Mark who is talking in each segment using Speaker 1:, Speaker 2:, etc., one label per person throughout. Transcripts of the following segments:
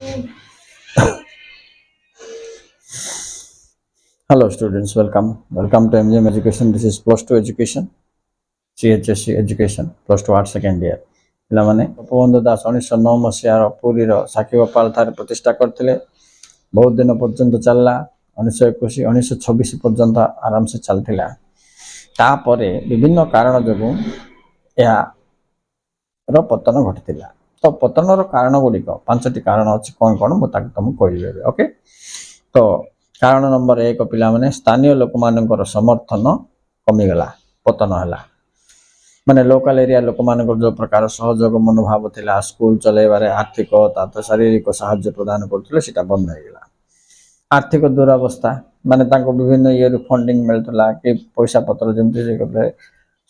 Speaker 1: Hello students, welcome to MGM Education. This is plus 2 education, CHSC education, plus 2 art second year. ପିଲାମାନେ ଗୋପବନ୍ଧୁ ଦାସ 1909 ମସିହାର ପୁରୀର ସାକ୍ଷୀଗୋପାଳ ଠାରେ ପ୍ରତିଷ୍ଠା କରିଥିଲେ। ବହୁତ ଦିନ ପର୍ଯ୍ୟନ୍ତ ଚାଲିଲା। 1921 1926 ପର୍ଯ୍ୟନ୍ତ ଆରାମସେ ଚାଲିଥିଲା। ତାପରେ ବିଭିନ୍ନ କାରଣ ଯୋଗୁଁ ଏହାର ପତନ ଘଟିଥିଲା। ତ ପତନର କାରଣ ଗୁଡ଼ିକ 5ଟି କାରଣ ଅଛି। କ'ଣ ମୁଁ ତାକୁ ତମକୁ କହିଦେବି। ଓକେ, ତ କାରଣ ନମ୍ବର 1 ପିଲାମାନେ ସ୍ଥାନୀୟ ଲୋକମାନଙ୍କର ସମର୍ଥନ କମିଗଲା, ପତନ ହେଲା। ମାନେ ଲୋକାଲ ଏରିଆ ଲୋକମାନଙ୍କର ଯେଉଁ ପ୍ରକାର ସହଯୋଗ ମନୋଭାବ ଥିଲା, ସ୍କୁଲ ଚଲେଇବାରେ ଆର୍ଥିକ ତଥା ଶାରୀରିକ ସାହାଯ୍ୟ ପ୍ରଦାନ କରୁଥିଲେ, ସେଟା ବନ୍ଦ ହେଇଗଲା। ଆର୍ଥିକ ଦୁରାବସ୍ଥା, ମାନେ ତାଙ୍କୁ ବିଭିନ୍ନ ଇଏରୁ ଫଣ୍ଡିଂ ମିଳୁଥିଲା କି ପଇସା ପତ୍ର ଯେମିତି ସେ କଲେ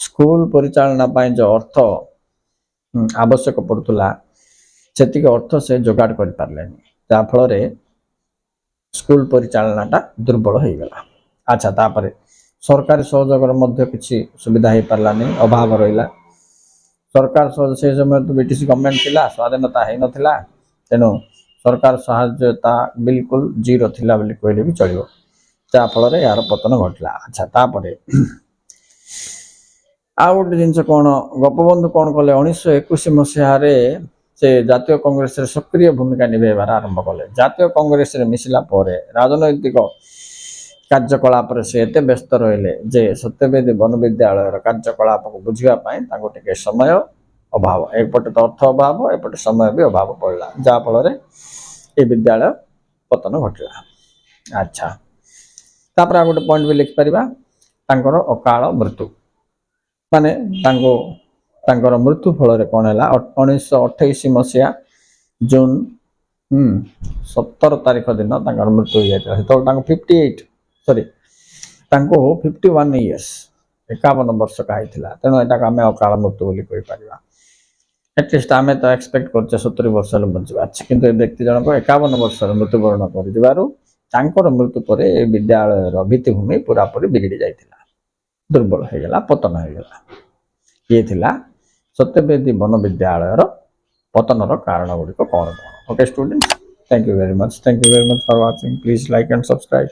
Speaker 1: ସ୍କୁଲ ପରିଚାଳନା ପାଇଁ ଯେଉଁ ଅର୍ଥ ଆବଶ୍ୟକ ପଡ଼ୁଥିଲା, ସେତିକି ଅର୍ଥ ସେ ଯୋଗାଡ଼ କରିପାରିଲେନି, ଯାହାଫଳରେ ସ୍କୁଲ ପରିଚାଳନାଟା ଦୁର୍ବଳ ହେଇଗଲା। ଆଚ୍ଛା, ତାପରେ ସରକାରୀ ସହଯୋଗର ମଧ୍ୟ କିଛି ସୁବିଧା ହେଇପାରିଲାନି, ଅଭାବ ରହିଲା। ସରକାର ସେ ସମୟରେ ତ ବ୍ରିଟିଶ ଗଭର୍ଣ୍ଣମେଣ୍ଟ ଥିଲା, ସ୍ୱାଧୀନତା ହେଇନଥିଲା, ତେଣୁ ସରକାର ସାହାଯ୍ୟତା ବିଲକୁଲ ଜିରୋ ଥିଲା ବୋଲି କହିଲେ ବି ଚଳିବ, ଯାହାଫଳରେ ଏହାର ପତନ ଘଟିଲା। ଆଚ୍ଛା, ତାପରେ ଆଉ ଗୋଟେ ଜିନିଷ କ'ଣ, ଗୋପବନ୍ଧୁ କ'ଣ କଲେ, 1921 ମସିହାରେ ସେ ଜାତୀୟ କଂଗ୍ରେସରେ ସକ୍ରିୟ ଭୂମିକା ନିଭାଇବାର ଆରମ୍ଭ କଲେ। ଜାତୀୟ କଂଗ୍ରେସରେ ମିଶିଲା ପରେ ରାଜନୈତିକ କାର୍ଯ୍ୟକଳାପରେ ସେ ଏତେ ବ୍ୟସ୍ତ ରହିଲେ ଯେ ସତ୍ୟବେଦୀ ବନବିଦ୍ୟାଳୟର କାର୍ଯ୍ୟକଳାପକୁ ବୁଝିବା ପାଇଁ ତାଙ୍କୁ ଟିକେ ସମୟ ଅଭାବ, ଏପଟେ ତ ଅର୍ଥ ଅଭାବ, ଏପଟେ ସମୟ ବି ଅଭାବ ପଡ଼ିଲା, ଯାହାଫଳରେ ଏ ବିଦ୍ୟାଳୟ ପତନ ଘଟିଲା। ଆଚ୍ଛା, ତାପରେ ଆଉ ଗୋଟେ ପଏଣ୍ଟ ବି ଲେଖିପାରିବା, ତାଙ୍କର ଅକାଳ ମୃତ୍ୟୁ। ମାନେ ତାଙ୍କର ମୃତ୍ୟୁ ଫଳରେ କ'ଣ ହେଲା, 1928 ମସିହା ଜୁନ 17 ତାରିଖ ଦିନ ତାଙ୍କର ମୃତ୍ୟୁ ହୋଇଯାଇଥିଲା। ସେତେବେଳେ ତାଙ୍କୁ 51 ଇୟର୍ସ, 51 ବର୍ଷ ହେଇଥିଲା। ତେଣୁ ଏଟାକୁ ଆମେ ଅକାଳ ମୃତ୍ୟୁ ବୋଲି କହିପାରିବା। ଆଟଲିଷ୍ଟ ଆମେ ତ ଏକ୍ସପେକ୍ଟ କରୁଛେ 70 ବର୍ଷରେ ବଞ୍ଚିବା ଅଛି, କିନ୍ତୁ ଏ ବ୍ୟକ୍ତି ଜଣକ 51 ବର୍ଷରେ ମୃତ୍ୟୁବରଣ କରିଥିବାରୁ ତାଙ୍କର ମୃତ୍ୟୁ ପରେ ଏ ବିଦ୍ୟାଳୟର ଭିତ୍ତିଭୂମି ପୁରାପୁରି ବିଗିଡ଼ି ଯାଇଥିଲା, ଦୁର୍ବଳ ହେଇଗଲା, ପତନ ହେଇଗଲା। ଇଏ ଥିଲା ସତ୍ୟବେଦୀ ବନବିଦ୍ୟାଳୟର ପତନର କାରଣ ଗୁଡ଼ିକ କ'ଣ। Okay students, thank you very much for watching. Please like and subscribe.